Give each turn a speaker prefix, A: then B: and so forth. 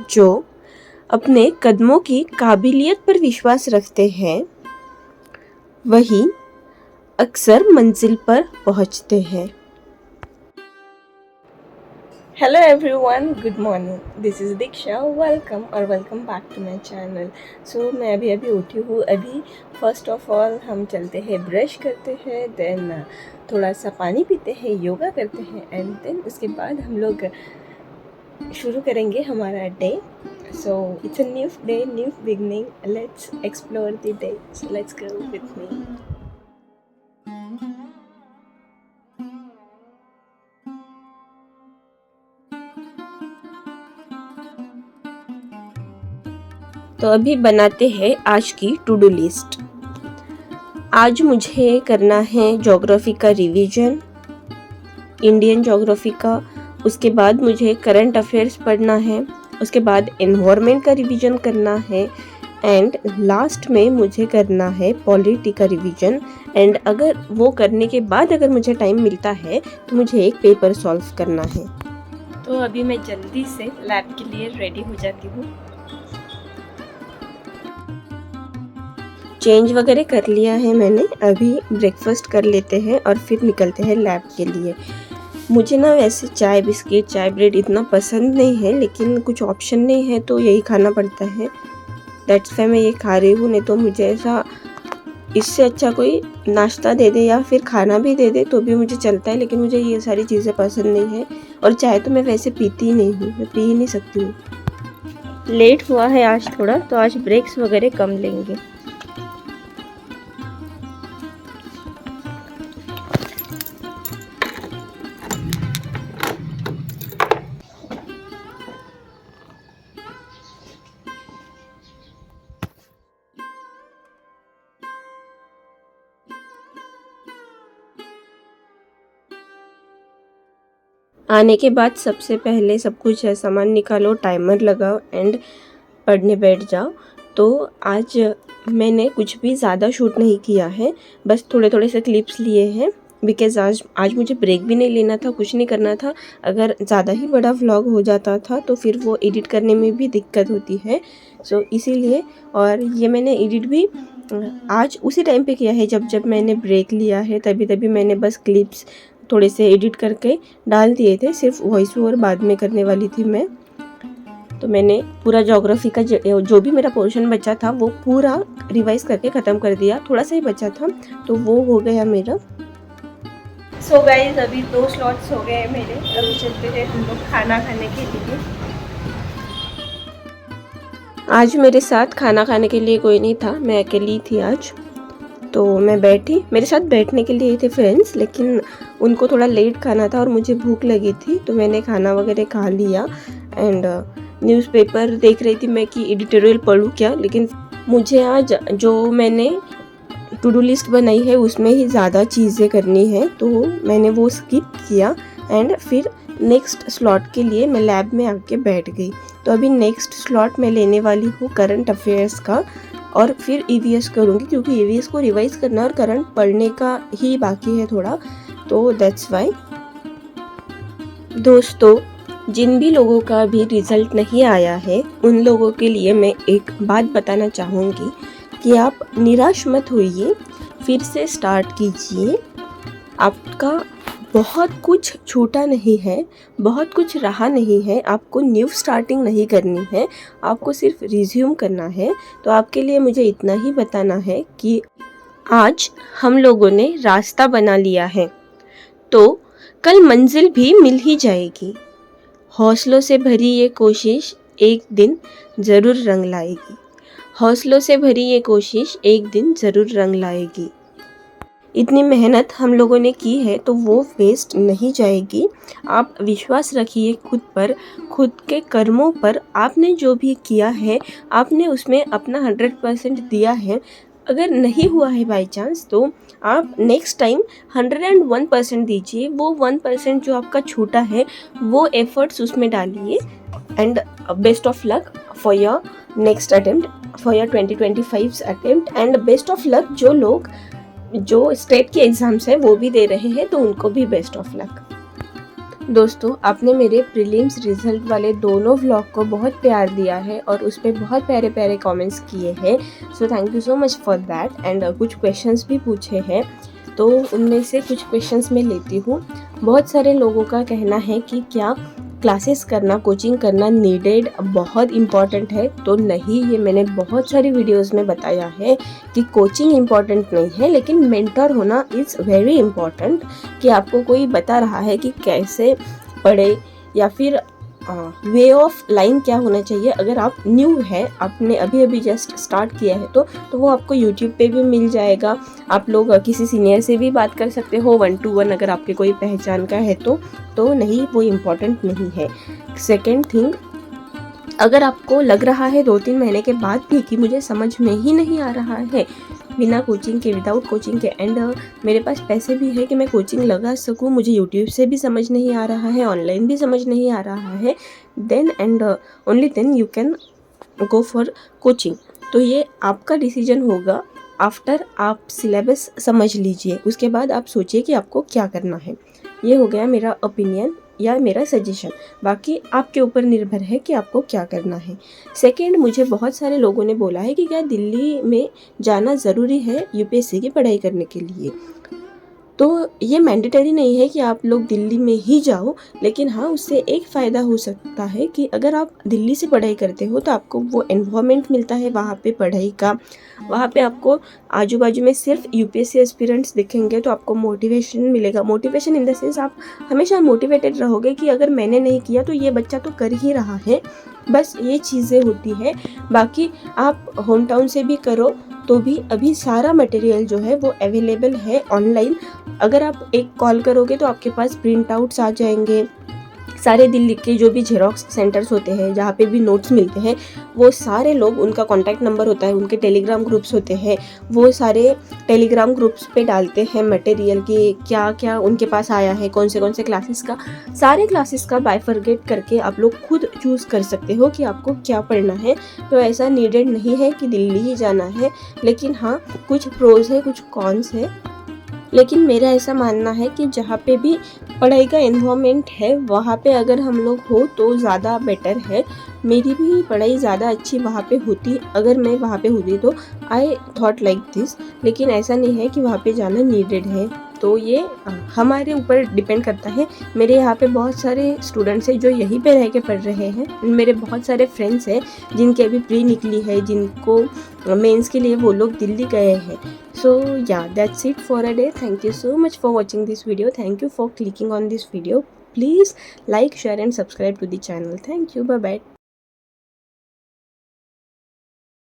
A: जो अपने कदमों की काबिलियत पर विश्वास रखते हैं वही अक्सर मंजिल पर पहुंचते हैं। Hello everyone, good morning. This is Diksha. Welcome back to my channel. So मैं अभी उठी हूँ। अभी फर्स्ट ऑफ ऑल हम चलते हैं, ब्रश करते हैं, देन थोड़ा सा पानी पीते हैं, योगा करते हैं, एंड देन उसके बाद हम लोग शुरू करेंगे हमारा day. So it's a new day, new beginning. Let's explore the day. So let's go with me. तो अभी बनाते हैं आज की टू डू लिस्ट। आज मुझे करना है ज्योग्राफी का रिवीजन, इंडियन ज्योग्राफी का। उसके बाद मुझे करंट अफेयर्स पढ़ना है। उसके बाद एनवायरनमेंट का रिवीजन करना है, एंड लास्ट में मुझे करना है पॉलिटी का रिवीजन। एंड अगर वो करने के बाद अगर मुझे टाइम मिलता है तो मुझे एक पेपर सॉल्व करना है। तो अभी मैं जल्दी से लैब के लिए रेडी हो जाती हूँ। चेंज वगैरह कर लिया है मैंने। अभी ब्रेकफास्ट कर लेते हैं और फिर निकलते हैं लैब के लिए। मुझे ना वैसे चाय बिस्किट, चाय ब्रेड इतना पसंद नहीं है, लेकिन कुछ ऑप्शन नहीं है तो यही खाना पड़ता है। दैट्स वाई मैं ये खा रही हूँ। नहीं तो मुझे ऐसा, इससे अच्छा कोई नाश्ता दे दे या फिर खाना भी दे दे तो भी मुझे चलता है, लेकिन मुझे ये सारी चीज़ें पसंद नहीं है। और चाय तो मैं वैसे पीती ही नहीं हूँ, मैं पी ही नहीं सकती हूँ। लेट हुआ है आज थोड़ा, तो आज ब्रेक्स वगैरह कम लेंगे। आने के बाद सबसे पहले सब कुछ सामान निकालो, टाइमर लगाओ एंड पढ़ने बैठ जाओ। तो आज मैंने कुछ भी ज़्यादा शूट नहीं किया है, बस थोड़े थोड़े से क्लिप्स लिए हैं, बिकॉज़ आज मुझे ब्रेक भी नहीं लेना था, कुछ नहीं करना था। अगर ज़्यादा ही बड़ा व्लॉग हो जाता था तो फिर वो एडिट करने में भी दिक्कत होती है। सो इसीलिए, और ये मैंने एडिट भी आज उसी टाइम पे किया है जब मैंने ब्रेक लिया है। तभी मैंने बस क्लिप्स थोड़े से एडिट करके डाल दिए थे। सिर्फ वॉइस ओवर बाद में करने वाली थी मैं। तो मैंने पूरा ज्योग्राफी का जो भी मेरा पोर्शन बचा था वो पूरा रिवाइज करके ख़त्म कर दिया। थोड़ा सा ही बचा था तो वो हो गया मेरा। सो गाइस, अभी 2 स्लॉट्स हो गए हैं मेरे। अभी चलते हैं हम लोग खाना खाने के लिए। आज मेरे साथ खाना खाने के लिए कोई नहीं था, मैं अकेली थी आज। तो मैं बैठी, मेरे साथ बैठने के लिए थे फ्रेंड्स, लेकिन उनको थोड़ा लेट खाना था और मुझे भूख लगी थी तो मैंने खाना वगैरह खा लिया। एंड न्यूज़पेपर देख रही थी मैं कि एडिटोरियल पढूं क्या, लेकिन मुझे आज जो मैंने टू डू लिस्ट बनाई है उसमें ही ज़्यादा चीज़ें करनी है तो मैंने वो स्किप किया। एंड फिर नेक्स्ट स्लॉट के लिए मैं लैब में आके बैठ गई। तो अभी नेक्स्ट स्लॉट मैं लेने वाली हूँ करंट अफेयर्स का, और फिर ईवीएस करूँगी क्योंकि ईवीएस को रिवाइज करना और करंट पढ़ने का ही बाकी है थोड़ा, तो दैट्स वाई। दोस्तों, जिन भी लोगों का अभी रिजल्ट नहीं आया है उन लोगों के लिए मैं एक बात बताना चाहूँगी कि आप निराश मत होइए, फिर से स्टार्ट कीजिए। आपका बहुत कुछ छूटा नहीं है, बहुत कुछ रहा नहीं है, आपको न्यू स्टार्टिंग नहीं करनी है, आपको सिर्फ रिज्यूम करना है। तो आपके लिए मुझे इतना ही बताना है कि आज हम लोगों ने रास्ता बना लिया है तो कल मंजिल भी मिल ही जाएगी। हौसलों से भरी ये कोशिश एक दिन ज़रूर रंग लाएगी। हौसलों से भरी ये कोशिश एक दिन ज़रूर रंग लाएगी। इतनी मेहनत हम लोगों ने की है तो वो वेस्ट नहीं जाएगी। आप विश्वास रखिए खुद पर, खुद के कर्मों पर। आपने जो भी किया है आपने उसमें अपना 100% दिया है। अगर नहीं हुआ है बाई चांस तो आप नेक्स्ट टाइम 101% दीजिए। वो 1% जो आपका छूटा है वो एफर्ट्स उसमें डालिए। And best of luck for your next attempt, for your 2025 attempt. And best of luck जो लोग जो स्टेट के एग्ज़ाम्स है वो भी दे रहे हैं तो उनको भी बेस्ट ऑफ लक। दोस्तों, आपने मेरे प्रीलिम्स रिजल्ट वाले दोनों व्लॉग को बहुत प्यार दिया है और उस पे बहुत प्यारे प्यारे कमेंट्स किए हैं। So thank you so much for that. And कुछ क्वेश्चंस भी पूछे हैं, तो उनमें से कुछ क्वेश्चंस मैं लेती हूँ। बहुत सारे लोगों का कहना है कि क्या क्लासेस करना, कोचिंग करना नीडेड, बहुत इम्पॉर्टेंट है। तो नहीं, ये मैंने बहुत सारी वीडियोस में बताया है कि कोचिंग इम्पॉर्टेंट नहीं है, लेकिन मेंटर होना इज़ वेरी इम्पॉर्टेंट। कि आपको कोई बता रहा है कि कैसे पढ़े, या फिर वे ऑफ लाइन क्या होना चाहिए। अगर आप न्यू है, आपने अभी अभी जस्ट स्टार्ट किया है, तो वो आपको यूट्यूब पे भी मिल जाएगा। आप लोग किसी सीनियर से भी बात कर सकते हो 1 to 1, अगर आपके कोई पहचान का है तो नहीं, वो इम्पॉर्टेंट नहीं है। सेकेंड थिंग, अगर आपको लग रहा है 2-3 महीने के बाद भी कि मुझे समझ में ही नहीं आ रहा है बिना कोचिंग के, विदाउट कोचिंग के, एंड मेरे पास पैसे भी है कि मैं कोचिंग लगा सकूं, मुझे यूट्यूब से भी समझ नहीं आ रहा है, ऑनलाइन भी समझ नहीं आ रहा है, then and only then you can go for coaching. तो ये आपका डिसीजन होगा आफ्टर आप सिलेबस समझ लीजिए। उसके बाद आप सोचिए कि आपको क्या करना है। ये हो गया मेरा ओपिनियन या मेरा सजेशन। बाकी आपके ऊपर निर्भर है कि आपको क्या करना है। सेकेंड, मुझे बहुत सारे लोगों ने बोला है कि क्या दिल्ली में जाना ज़रूरी है यूपीएससी की पढ़ाई करने के लिए। तो ये मैंडेटरी नहीं है कि आप लोग दिल्ली में ही जाओ, लेकिन हाँ, उससे एक फ़ायदा हो सकता है कि अगर आप दिल्ली से पढ़ाई करते हो तो आपको वो एनवायरनमेंट मिलता है वहाँ पे पढ़ाई का। वहाँ पे आपको आजू बाजू में सिर्फ यूपीएससी एस्पिरेंट्स दिखेंगे, तो आपको मोटिवेशन मिलेगा। मोटिवेशन इन द सेंस, आप हमेशा मोटिवेटेड रहोगे कि अगर मैंने नहीं किया तो ये बच्चा तो कर ही रहा है। बस ये चीज़ें होती है। बाकी आप होम टाउन से भी करो तो भी अभी सारा मटेरियल जो है वो अवेलेबल है ऑनलाइन। अगर आप एक कॉल करोगे तो आपके पास प्रिंट आउट्स आ जाएंगे। सारे दिल्ली के जो भी जेरोक्स सेंटर्स होते हैं, जहाँ पे भी नोट्स मिलते हैं, वो सारे लोग, उनका कॉन्टैक्ट नंबर होता है, उनके टेलीग्राम ग्रुप्स होते हैं, वो सारे टेलीग्राम ग्रुप्स पे डालते हैं मटेरियल की क्या क्या उनके पास आया है, कौन से क्लासेस का। सारे क्लासेस का बाइफरगेट करके आप लोग खुद चूज़ कर सकते हो कि आपको क्या पढ़ना है। तो ऐसा नीडेड नहीं है कि दिल्ली ही जाना है, लेकिन हाँ, कुछ प्रोज है, कुछ कॉन्स है। लेकिन मेरा ऐसा मानना है कि जहाँ पे भी पढ़ाई का एनवायरनमेंट है, वहाँ पे अगर हम लोग हो तो ज़्यादा बेटर है। मेरी भी पढ़ाई ज़्यादा अच्छी वहाँ पे होती, अगर मैं वहाँ पे होती तो आई थॉट लाइक दिस। लेकिन ऐसा नहीं है कि वहाँ पे जाना नीडेड है। तो ये हमारे ऊपर डिपेंड करता है। मेरे यहाँ पे बहुत सारे स्टूडेंट्स हैं जो यहीं पे रह के पढ़ रहे हैं। मेरे बहुत सारे फ्रेंड्स हैं जिनकी अभी प्री निकली है, जिनको मेंस के लिए वो लोग दिल्ली गए हैं। So yeah, that's it for a day. Thank you so much for watching this video. Thank you for clicking on this video. Please like, share and subscribe to the channel. Thank you. Bye bye.